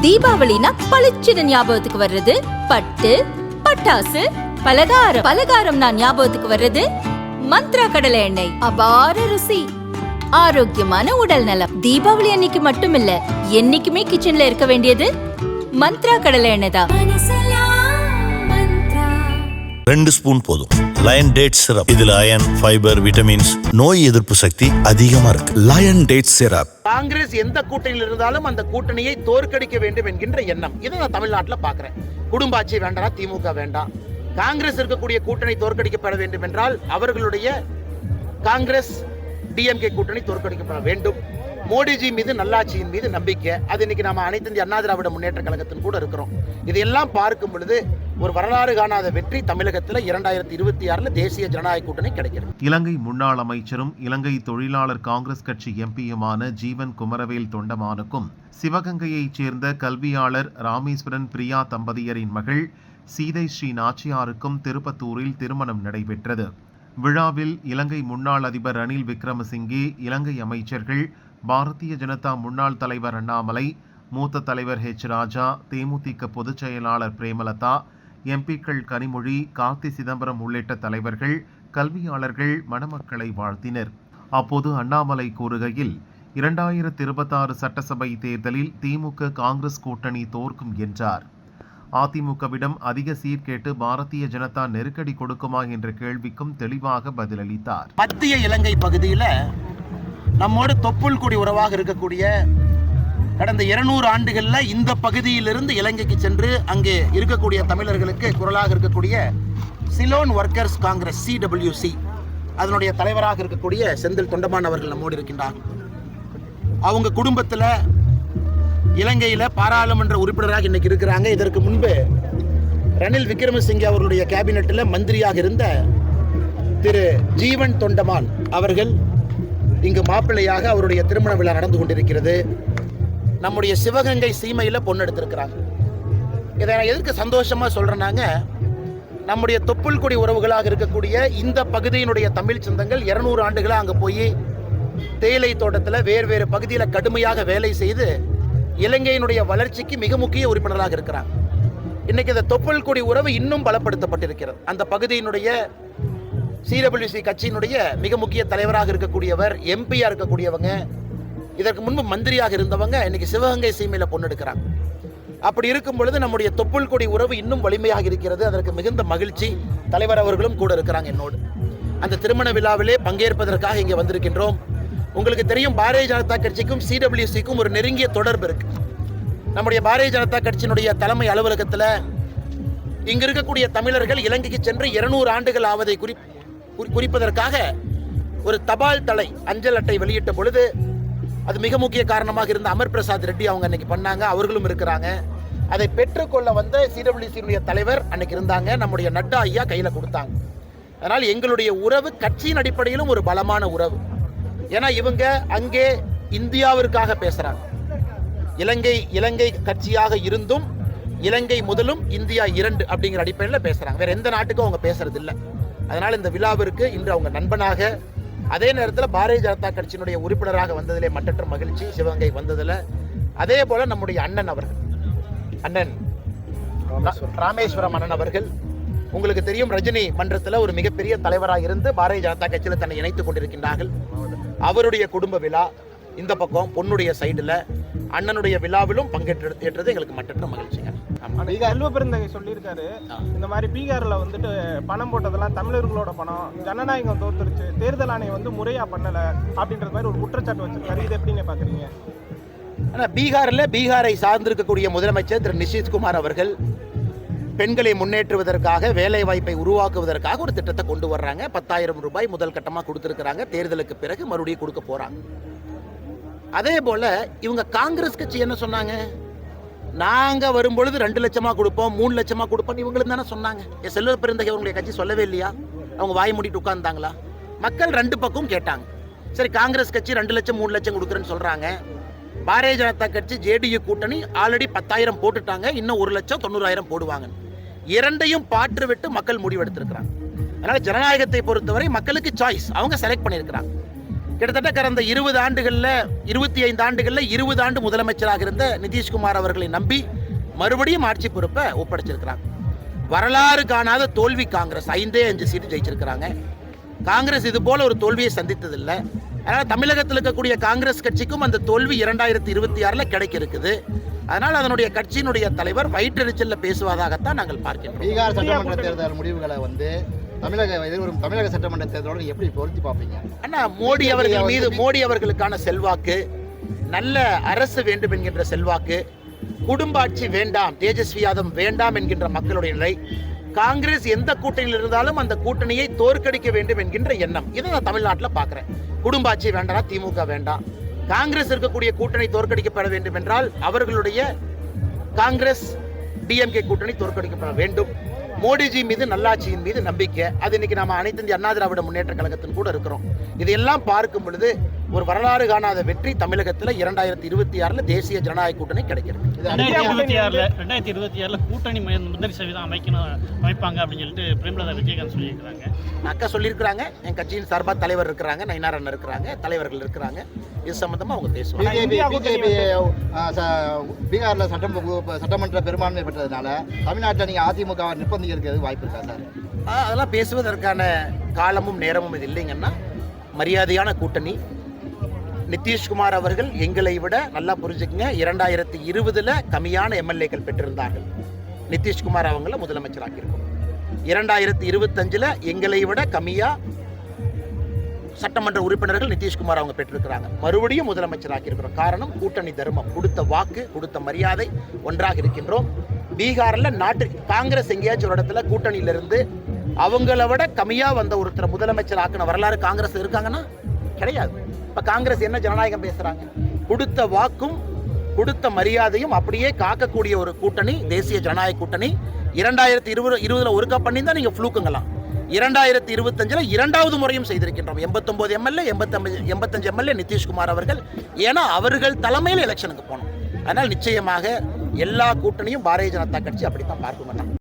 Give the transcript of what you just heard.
தீபாவளினா பளிச்சுன்னு ஞாபகத்துக்கு வர்றது பட்டு, பட்டாசு, பலகாரம். பலகாரம்னா ஞாபகத்துக்கு வர்றது மந்த்ரா கடலை எண்ணெய். அபார ருசி, ஆரோக்கியமான உடல் நலம். தீபாவளி அன்னைக்கு மட்டும் இல்ல, என்னைக்குமே கிச்சன்ல இருக்க வேண்டியது மந்த்ரா கடலை எண்ணெய் தான். 2 ஸ்பூன் போதும். Lion date syrup. இதுல அயன், ஃபைபர், விட்டமின்ஸ், நோய் எதிர்ப்பு சக்தி அதிகமா இருக்கு. Line date syrup. காங்கிரஸ் எந்த கூட்டணியில் இருந்தாலும் அந்த கூட்டணியை தோற்கடிக்க வேண்டும் என்கின்ற எண்ணம். இதை நான் தமிழ்நாட்டில் பார்க்கிறேன். குடும்ப ஆட்சி வேண்டாம், திமுக வேண்டாம். காங்கிரஸ் இருக்கக்கூடிய கூட்டணி தோற்கடிக்கப்பட வேண்டும் என்றால் அவர்களுடைய காங்கிரஸ் டிஎம்கே கூட்டணி தோற்கடிக்கப்பட வேண்டும். மோடிஜி மீது, நல்லாட்சியின் மீது நம்பிக்கை. அது இன்னைக்கு நாம அனைத்து இந்திய அண்ணா திராவிட முன்னேற்ற கழகத்தின் கூட இருக்கிறோம். இதையெல்லாம் பார்க்கும் பொழுது ஒரு வரலாறு காணாத வெற்றி தமிழகத்தில் 2026 தேசிய ஜனநாயக கூட்டணி கிடைக்கிறது. இலங்கை முன்னாள் அமைச்சரும் இலங்கை தொழிலாளர் காங்கிரஸ் கட்சி எம்பியுமான ஜீவன் குமரவேல் தொண்டமானுக்கும் சிவகங்கையைச் சேர்ந்த கல்வியாளர் ராமேஸ்வரன் பிரியா தம்பதியரின் மகள் சீதை ஸ்ரீ நாச்சியாருக்கும் திருப்பத்தூரில் திருமணம் நடைபெற்றது. விழாவில் இலங்கை முன்னாள் அதிபர் ரணில் விக்ரமசிங்கே, இலங்கை அமைச்சர்கள், பாரதிய ஜனதா முன்னாள் தலைவர் அண்ணாமலை, மூத்த தலைவர் ஹெச் ராஜா, தேமுதிக பொதுச் செயலாளர் பிரேமலதா, எம்பிக்கள் கனிமொழி, கார்த்தி சிதம்பரம் உள்ளிட்ட தலைவர்கள், கல்வியாளர்கள் மணமக்களை வாழ்த்தினர். அப்போது அண்ணாமலை கூறுகையில், 2026 சட்டசபை தேர்தலில் திமுக காங்கிரஸ் கூட்டணி தோற்கும் என்றார். அதிமுகவிடம் அதிக சீட் கேட்டு பாரதிய ஜனதா நெருக்கடி கொடுக்குமா என்ற கேள்விக்கும் தெளிவாக பதிலளித்தார். மத்திய இலங்கை பகுதியில் நம்மோடு தொப்புள் கொடி உறவாக இருக்கக்கூடிய கடந்த 200 ஆண்டுகளில் இந்த பகுதியிலிருந்து இலங்கைக்கு சென்று அங்கே இருக்கக்கூடிய தமிழர்களுக்கு குரலாக இருக்கக்கூடிய சிலோன் ஒர்க்கர்ஸ் காங்கிரஸ் CWC அதனுடைய தலைவராக இருக்கக்கூடிய செந்தில் தொண்டமான் அவர்கள் நம்மோடு இருக்கின்றார். அவங்க குடும்பத்தில் இலங்கையில் பாராளுமன்ற உறுப்பினராக இன்னைக்கு இருக்கிறாங்க. இதற்கு முன்பு ரணில் விக்ரமசிங்கே அவர்களுடைய கேபினெட்டில் மந்திரியாக இருந்த திரு ஜீவன் தொண்டமான் அவர்கள் இங்கு மாப்பிள்ளையாக அவருடைய திருமண விழா நடந்து கொண்டிருக்கிறது. நம்முடைய சிவகங்கை சீமையில் பொண்ணு எடுத்திருக்கிறாங்க. இதை நான் எதற்கு சந்தோஷமா சொல்றேன்னாங்க, நம்முடைய தொப்புள் கொடி உறவுகளாக இருக்கக்கூடிய இந்த பகுதியினுடைய தமிழ் சொந்தங்கள் 200 ஆண்டுகளாக அங்கே போய் தேயிலை தோட்டத்தில் வேறு பகுதியில் கடுமையாக வேலை செய்து இலங்கையினுடைய வளர்ச்சிக்கு மிக முக்கிய உறுப்பினராக இருக்கிறார். இன்னைக்கு இந்த தொப்புள் கொடி உறவு இன்னும் பலப்படுத்தப்பட்டிருக்கிறது. அந்த பகுதியினுடைய CWC கட்சியினுடைய மிக முக்கிய தலைவராக இருக்கக்கூடியவர், எம்பியா இருக்கக்கூடியவங்க, இதற்கு முன்பு மந்திரியாக இருந்தவங்க இன்னைக்கு சிவகங்கை சீமையில பொண்ணு எடுக்கிறாங்க. அப்படி இருக்கும் பொழுது நம்முடைய தொப்புள் கொடி உறவு இன்னும் வலிமையாக இருக்கிறது. அதற்கு மிகுந்த மகிழ்ச்சி. தலைவர் அவர்களும் கூட இருக்கிறாங்க என்னோடு. அந்த திருமண விழாவிலே பங்கேற்பதற்காக இங்கே வந்திருக்கின்றோம். உங்களுக்கு தெரியும், பாரதிய ஜனதா கட்சிக்கும் CWCக்கும் ஒரு நெருங்கிய தொடர்பு இருக்கு. நம்முடைய பாரதிய ஜனதா கட்சியினுடைய தலைமை அலுவலகத்தில் இங்கு இருக்கக்கூடிய தமிழர்கள் இலங்கைக்கு சென்று 200 ஆண்டுகள் ஆவதை குறிப்பதற்காக ஒரு தபால் தலை அஞ்சல் அட்டை வெளியிட்ட பொழுது அது மிக முக்கிய காரணமாக இருந்த அமர் பிரசாத் ரெட்டி அவங்க அன்னைக்கு பண்ணாங்க. அவர்களும் இருக்கிறாங்க. அதை பெற்றுக்கொள்ள வந்த CWC தலைவர் அன்னைக்கு இருந்தாங்க. நம்முடைய நட்டா ஐயா கையில கொடுத்தாங்க. அதனால் எங்களுடைய உறவு கட்சியின் அடிப்படையிலும் ஒரு பலமான உறவு. ஏன்னா இவங்க அங்கே இந்தியாவிற்காக பேசுறாங்க. இலங்கை கட்சியாக இருந்தும் இலங்கை முதலும் இந்தியா 2 அப்படிங்கிற அடிப்படையில் பேசுறாங்க. வேற எந்த நாட்டுக்கும் அவங்க பேசுறது இல்லை. அதனால் இந்த விழாவிற்கு இன்று அவங்க நண்பனாக, அதே நேரத்தில் பாரதிய ஜனதா கட்சியினுடைய உறுப்பினராக வந்ததிலே மட்டற்ற மகிழ்ச்சி. சிவகங்கை வந்ததில் அதே போல நம்முடைய அண்ணன் ராமேஸ்வரம் அண்ணன் அவர்கள், உங்களுக்கு தெரியும், ரஜினி மன்றத்தில் ஒரு மிகப்பெரிய தலைவராக இருந்து பாரதிய ஜனதா கட்சியில் தன்னை இணைத்துக் கொண்டிருக்கின்றார்கள். அவருடைய குடும்ப விழா இந்த பக்கம் பொண்ணுடைய சைடில் அண்ணனுடைய விழாவிலும் பங்கேற்றது எங்களுக்கு மட்டற்ற மகிழ்ச்சிங்க. செல்வ பெருந்தகை சொல்லியிருக்காரு, இந்த மாதிரி பீகாரில் வந்துட்டு பணம் போட்டதெல்லாம் தமிழர்களோட பணம், ஜனநாயகம் தோத்துருச்சு, தேர்தல் ஆணையம் முறையாக பண்ணலை அப்படின்ற மாதிரி ஒரு குற்றச்சாட்டு வச்சிருக்காரு. இது எப்படிங்க பார்க்குறீங்க? ஆனால் பீகாரை சார்ந்திருக்கக்கூடிய முதலமைச்சர் திரு நிதிஷ்குமார் அவர்கள் பெண்களை முன்னேற்றுவதற்காக, வேலை வாய்ப்பை உருவாக்குவதற்காக ஒரு திட்டத்தை கொண்டு வர்றாங்க. 10,000 ரூபாய் முதல் கட்டமாக கொடுத்துருக்கிறாங்க. தேர்தலுக்கு பிறகு மறுபடியும் கொடுக்க போறாங்க. அதே போல இவங்க காங்கிரஸ் கட்சி என்ன சொன்னாங்க, நாங்க வரும்பொழுது 2 லட்சமா கொடுப்போம், 3 லட்சமா கொடுப்போம் இவங்களுக்கு தானே சொன்னாங்க. செல்வ பெருந்தகை அவங்களுடைய கட்சி சொல்லவே இல்லையா? அவங்க வாய் மூடிட்டு உட்கார்ந்தாங்களா? மக்கள் 2 பக்கம் கேட்டாங்க. சரி, காங்கிரஸ் கட்சி 2 லட்சம் 3 லட்சம் கொடுக்குறேன்னு சொல்றாங்க. பாரதிய ஜனதா கட்சி JDU கூட்டணி ஆல்ரெடி 10,000 போட்டுட்டாங்க, இன்னும் 1,90,000 போடுவாங்க. இரண்டையும் பாற்று விட்டு மக்கள் முடிவெடுத்திருக்கிறாங்க. அதனால ஜனநாயகத்தை பொறுத்தவரை மக்களுக்கு சாய்ஸ், அவங்க செலக்ட் பண்ணியிருக்கிறாங்க. கிட்டத்தட்ட கடந்த 20 ஆண்டுகளில் 25 ஆண்டுகளில் 20 ஆண்டு முதலமைச்சராக இருந்த நிதிஷ்குமார் அவர்களை நம்பி மறுபடியும் ஆட்சி பொறுப்பை ஒப்படைச்சிருக்கிறாங்க. வரலாறு காணாத தோல்வி காங்கிரஸ் 5 சீட்டு ஜெயிச்சிருக்கிறாங்க. காங்கிரஸ் இது போல ஒரு தோல்வியை சந்தித்ததில்லை. அதனால் தமிழகத்தில் இருக்கக்கூடிய காங்கிரஸ் கட்சிக்கும் அந்த தோல்வி 2026 கிடைக்க இருக்குது. அதனால் அதனுடைய கட்சியினுடைய தலைவர் வயிற்றெரிச்சலில் பேசுவதாகத்தான் நாங்கள் பார்க்கிறோம். பீகார் சட்டமன்ற தேர்தல் முடிவுகளை வந்து எதிர்வரும் தமிழக சட்டமன்ற தேர்தலோடு எப்படி பொருத்தி பார்ப்பீங்க? அண்ணா, மோடி அவர்கள் மீது மோடி அவர்களுக்கான செல்வாக்கு, நல்ல அரசு வேண்டும் என்கின்ற செல்வாக்கு, குடும்ப ஆட்சி வேண்டாம், தேஜஸ்வி யாதவ் வேண்டாம் என்கின்ற மக்களுடைய நிலை, காங்கிரஸ் எந்த கூட்டணியில் இருந்தாலும் அந்த கூட்டணியை தோற்கடிக்க வேண்டும் என்கின்ற எண்ணம், இதை நான் தமிழ்நாட்டில் பார்க்குறேன். குடும்ப ஆட்சி வேண்டாம், திமுக வேண்டாம். காங்கிரஸ் இருக்கக்கூடிய கூட்டணி தோற்கடிக்கப்பட வேண்டும் என்றால் அவர்களுடைய காங்கிரஸ் டிஎம்கே கூட்டணி தோற்கடிக்கப்பட வேண்டும். மோடிஜி மீது, நல்லாட்சியின் மீது நம்பிக்கை, அது இன்னைக்கு நம்ம அனைத்து இந்திய அண்ணா திராவிட முன்னேற்ற கழகத்தின் கூட இருக்கிறோம். இதையெல்லாம் பார்க்கும் பொழுது ஒரு வரலாறு காணாத வெற்றி தமிழகத்தில் 2026 தேசிய ஜனநாயக கூட்டணி கிடைக்கிறது. 2026 கூட்டணி முதல் சதவீதம் அமைப்பாங்க அப்படின்னு சொல்லிட்டு பிரேமலதா விஜயகாந்த் சொல்லியிருக்கிறாங்க. அக்கா சொல்லியிருக்கிறாங்க. என் கட்சியின் சார்பாக தலைவர் இருக்கிறாங்க, நயினார் அண்ணன் இருக்கிறாங்க, தலைவர்கள் இருக்கிறாங்க. இது சம்பந்தமா அவங்க பேசுவாங்க. பிஜேபி பீகார்ல சட்டமன்ற பெரும்பான்மை பெற்றதுனால தமிழ்நாட்டில் நீங்க அதிமுக நிர்பந்திக்கிறது வாய்ப்பு இருக்கா சார்? அதெல்லாம் பேசுவதற்கான காலமும் நேரமும் இது இல்லைங்கன்னா, மரியாதையான கூட்டணி. நிதிஷ்குமார் அவர்கள் எங்களை விட நல்லா புரிஞ்சுக்கங்க, 2020 கம்மியான எம்எல்ஏக்கள் பெற்றிருந்தார்கள். நிதிஷ்குமார் அவங்கள முதலமைச்சராக்கியிருக்கோம். 2025 எங்களை விட கம்மியா சட்டமன்ற உறுப்பினர்கள் நிதிஷ்குமார் அவங்க பெற்றிருக்கிறாங்க. மறுபடியும் முதலமைச்சராக்கியிருக்கிறோம். காரணம் கூட்டணி தர்மம், கொடுத்த வாக்கு, கொடுத்த மரியாதை, ஒன்றாக இருக்கின்றோம். பீகார்ல காங்கிரஸ் எங்கேயாச்சும் ஒரு இடத்துல கூட்டணியிலிருந்து அவங்கள விட கம்மியா வந்த ஒருத்தரை முதலமைச்சர் ஆக்கின வரலாறு காங்கிரஸ் இருக்காங்கன்னா கிடையாது. இப்ப காங்கிரஸ் என்ன ஜனநாயகம் பேசுறாங்க? கொடுத்த வாக்கும் கொடுத்த மரியாதையும் அப்படியே காக்கக்கூடிய ஒரு கூட்டணி தேசிய ஜனநாயக கூட்டணி. 2020 ஒருக்கா பண்ணி தான் நீங்க ஃப்ளூக்குங்கலாம். 2025 இரண்டாவது முறையும் செய்திருக்கின்றோம். 89 எம்எல்ஏ, 85 எம்எல்ஏ நிதிஷ்குமார் அவர்கள். ஏன்னா அவர்கள் தலைமையில் எலெக்ஷனுக்கு போனோம். அதனால் நிச்சயமாக எல்லா கூட்டணியும் பாரதிய ஜனதா கட்சி அப்படித்தான் பார்க்க மாட்டாங்க.